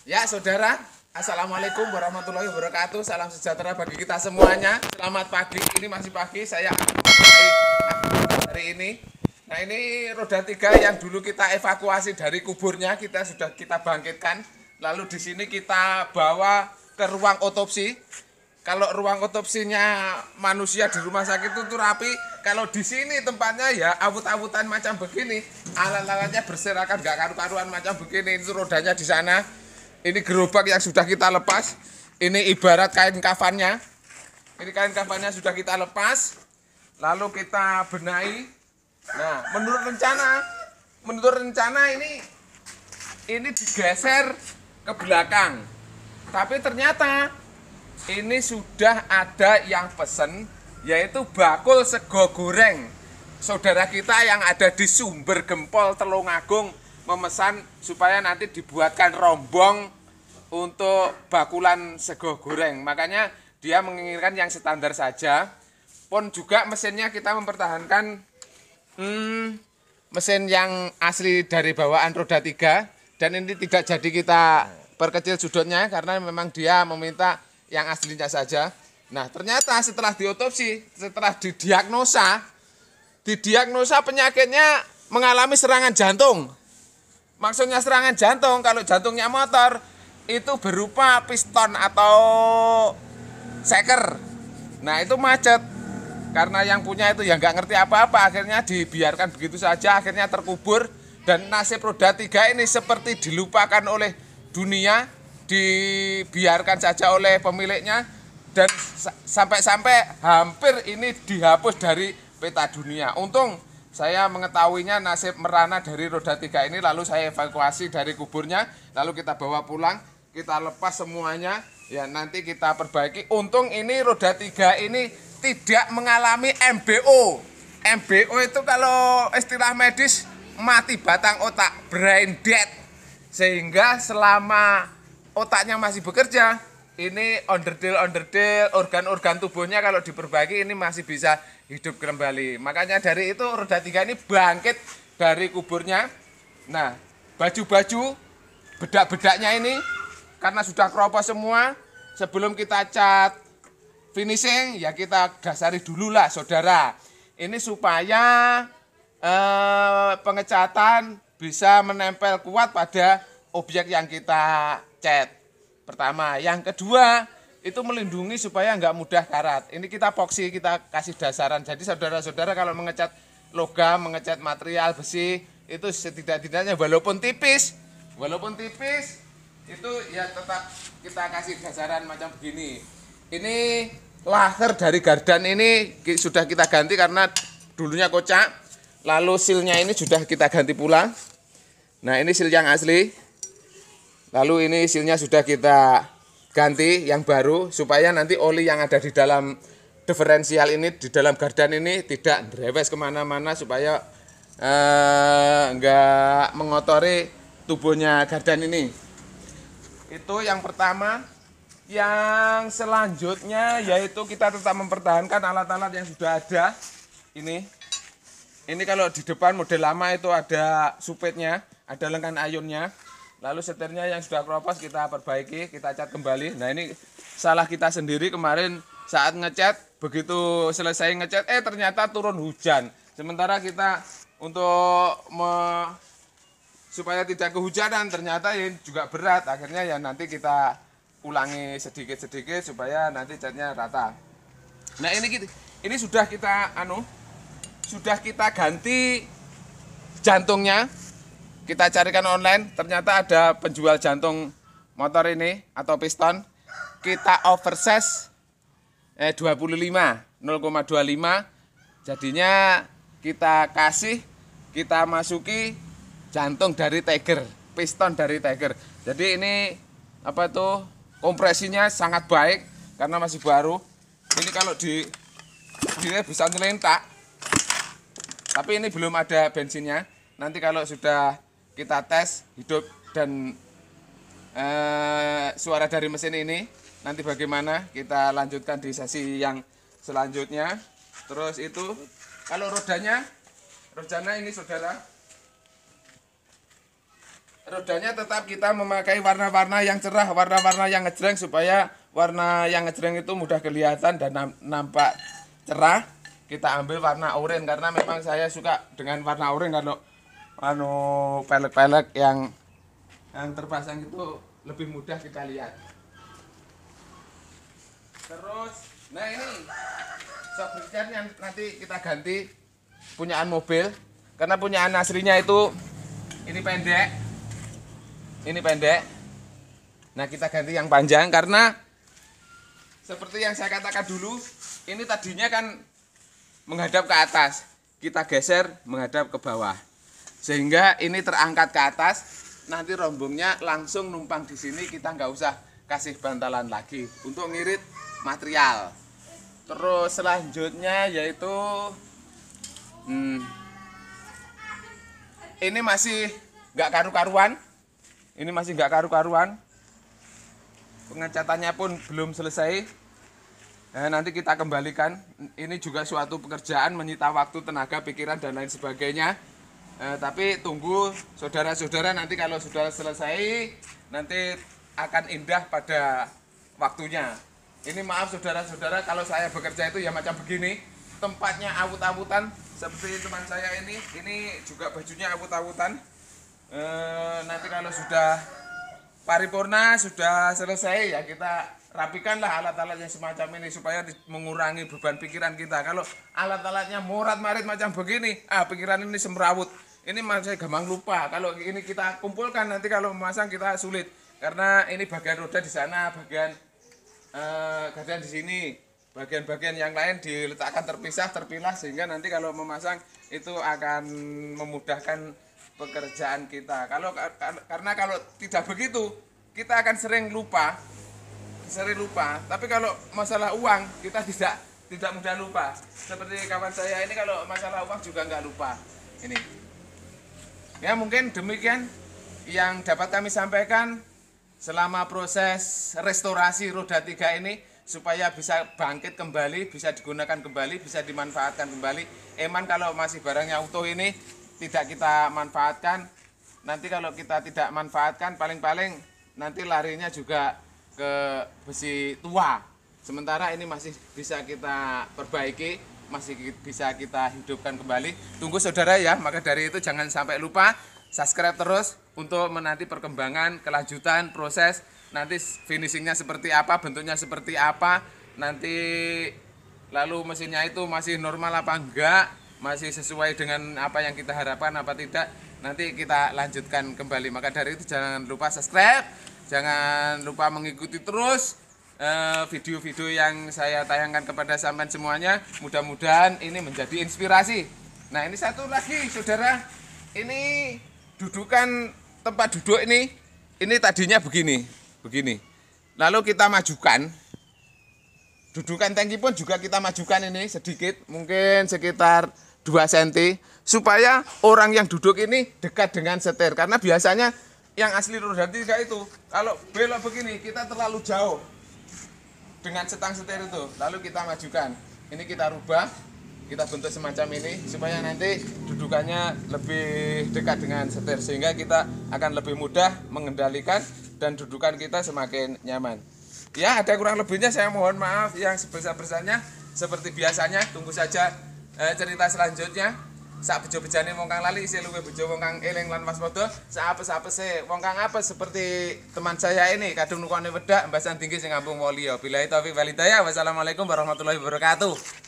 Ya saudara, Assalamualaikum warahmatullahi wabarakatuh. Salam sejahtera bagi kita semuanya. Selamat pagi, ini masih pagi. Saya akan memulai aktivitas hari ini. Nah, ini roda 3 yang dulu kita evakuasi dari kuburnya, sudah kita bangkitkan. Lalu di sini kita bawa ke ruang otopsi. Kalau ruang otopsinya manusia di rumah sakit itu rapi, kalau di sini tempatnya ya awut-awutan macam begini, alat-alatnya berserakan gak karu-karuan macam begini. Itu rodanya di sana. Ini gerobak yang sudah kita lepas. Ini ibarat kain kafannya. Ini kain kafannya sudah kita lepas. Lalu kita benahi. Nah, menurut rencana ini digeser ke belakang. Tapi ternyata ini sudah ada yang pesen, yaitu bakul sego goreng. Saudara kita yang ada di Sumber Gempol Telungagung memesan supaya nanti dibuatkan rombong untuk bakulan sego goreng. Makanya dia menginginkan yang standar saja. Pun juga mesinnya kita mempertahankan mesin yang asli dari bawaan roda 3. Dan ini tidak jadi kita perkecil sudutnya karena memang dia meminta yang aslinya saja. Nah, ternyata setelah diotopsi, setelah didiagnosa penyakitnya mengalami serangan jantung. Maksudnya serangan jantung, kalau jantungnya motor itu berupa piston atau seker. Nah, itu macet. Karena yang punya itu ya nggak ngerti apa-apa, akhirnya dibiarkan begitu saja, akhirnya terkubur. Dan nasib roda 3 ini seperti dilupakan oleh dunia, dibiarkan saja oleh pemiliknya, dan sampai-sampai hampir ini dihapus dari peta dunia. Untung saya mengetahuinya nasib merana dari roda 3 ini, lalu saya evakuasi dari kuburnya, lalu kita bawa pulang, kita lepas semuanya, ya nanti kita perbaiki. Untung ini roda 3 ini tidak mengalami MBO. MBO itu kalau istilah medis mati batang otak, brain dead. Sehingga selama otaknya masih bekerja, ini onderdil, organ-organ tubuhnya kalau diperbaiki ini masih bisa hidup kembali. Makanya dari itu roda 3 ini bangkit dari kuburnya. Nah, baju-baju, bedak-bedaknya ini karena sudah keropos semua, sebelum kita cat finishing ya kita dasari dulu lah saudara. Ini supaya pengecatan bisa menempel kuat pada objek yang kita cat. Pertama, yang kedua itu melindungi supaya nggak mudah karat. Ini kita epoksi, kita kasih dasaran. Jadi saudara-saudara kalau mengecat logam, mengecat material besi itu setidak-tidaknya walaupun tipis itu ya tetap kita kasih dasaran macam begini. Ini laser dari gardan ini sudah kita ganti karena dulunya kocak. Lalu silnya ini sudah kita ganti pula. Nah, ini sil yang asli. Lalu ini silnya sudah kita ganti yang baru supaya nanti oli yang ada di dalam diferensial ini, di dalam gardan ini tidak drewes kemana-mana supaya enggak mengotori tubuhnya gardan ini. Itu yang pertama. Yang selanjutnya yaitu kita tetap mempertahankan alat-alat yang sudah ada. Ini kalau di depan model lama itu ada supetnya, ada lengkan ayunnya. Lalu setirnya yang sudah keropos kita perbaiki, kita cat kembali. Nah, ini salah kita sendiri kemarin saat ngecat, begitu selesai ngecat ternyata turun hujan. Sementara kita untuk supaya tidak kehujanan ternyata ini juga berat. Akhirnya ya nanti kita ulangi sedikit-sedikit supaya nanti catnya rata. Nah, ini sudah kita ganti jantungnya. Kita carikan online, ternyata ada penjual jantung motor ini atau piston. Kita oversize 25, 0,25. Jadinya kita masuki jantung dari Tiger, piston dari Tiger. Jadi ini kompresinya sangat baik karena masih baru. Ini kalau dia bisa nyelentak. Tapi ini belum ada bensinnya. Nanti kalau sudah kita tes hidup dan suara dari mesin ini, nanti bagaimana kita lanjutkan di sesi yang selanjutnya. Terus itu kalau rodanya ini saudara, rodanya tetap kita memakai warna-warna yang cerah, warna-warna yang ngejreng supaya warna yang ngejreng itu mudah kelihatan dan nampak cerah. Kita ambil warna oranye karena memang saya suka dengan warna oranye kalau pelek-pelek yang terpasang itu lebih mudah kita lihat. Terus, nah ini shock bridgernya nanti kita ganti punyaan mobil karena punyaan aslinya itu ini pendek. Nah kita ganti yang panjang karena seperti yang saya katakan dulu, ini tadinya kan menghadap ke atas, kita geser menghadap ke bawah, sehingga ini terangkat ke atas. Nanti rombongnya langsung numpang di sini, kita nggak usah kasih bantalan lagi untuk ngirit material. Terus selanjutnya yaitu ini masih nggak karu-karuan. Pengecatannya pun belum selesai. Nanti kita kembalikan. Ini juga suatu pekerjaan menyita waktu, tenaga, pikiran dan lain sebagainya. Tapi tunggu saudara-saudara, nanti kalau sudah selesai nanti akan indah pada waktunya. Ini maaf saudara-saudara kalau saya bekerja itu ya macam begini, tempatnya awut-awutan seperti teman saya ini juga bajunya awut-awutan. Nanti kalau sudah paripurna, sudah selesai ya kita rapikanlah alat-alat yang semacam ini supaya mengurangi beban pikiran kita. Kalau alat-alatnya morat-marit macam begini, pikiran ini semrawut. Ini masih gampang lupa. Kalau ini kita kumpulkan nanti kalau memasang kita sulit karena ini bagian roda di sana, bagian gardan di sini, bagian-bagian yang lain diletakkan terpisah, terpilah sehingga nanti kalau memasang itu akan memudahkan pekerjaan kita. Karena kalau tidak begitu kita akan sering lupa. Tapi kalau masalah uang kita tidak mudah lupa. Seperti kawan saya ini kalau masalah uang juga nggak lupa. Ini. Ya mungkin demikian yang dapat kami sampaikan selama proses restorasi roda 3 ini supaya bisa bangkit kembali, bisa digunakan kembali, bisa dimanfaatkan kembali. Eman kalau masih barangnya utuh ini tidak kita manfaatkan. Nanti kalau kita tidak manfaatkan paling-paling nanti larinya juga ke besi tua. Sementara ini masih bisa kita perbaiki, masih bisa kita hidupkan kembali. Tunggu saudara ya, maka dari itu jangan sampai lupa subscribe terus untuk menanti perkembangan, kelanjutan, proses, nanti finishingnya seperti apa, bentuknya seperti apa, nanti lalu mesinnya itu masih normal apa enggak, masih sesuai dengan apa yang kita harapkan apa tidak, nanti kita lanjutkan kembali. Maka dari itu jangan lupa subscribe, jangan lupa mengikuti terus video-video yang saya tayangkan kepada sampean semuanya. Mudah-mudahan ini menjadi inspirasi. Nah ini satu lagi saudara, ini dudukan tempat duduk ini tadinya begini. Lalu kita majukan, dudukan tangki pun juga kita majukan ini sedikit, mungkin sekitar 2 cm, supaya orang yang duduk ini dekat dengan setir. Karena biasanya yang asli roda 3 itu kalau belok begini kita terlalu jauh dengan setang setir itu. Lalu kita majukan, ini kita rubah, kita bentuk semacam ini supaya nanti dudukannya lebih dekat dengan setir, sehingga kita akan lebih mudah mengendalikan dan dudukan kita semakin nyaman. Ya, ada kurang lebihnya saya mohon maaf yang sebesar-besarnya. Seperti biasanya tunggu saja cerita selanjutnya. Sak bejo-bejane wong kang lali isih luwih bejo wong kang eling lan waspada. Sak apes-apese wong kang apes seperti teman saya ini kadung nukone wedak mbasan tinggi sing ngambung mulya. Billahi taufiq wal hidayah. Wassalamualaikum warahmatullahi wabarakatuh.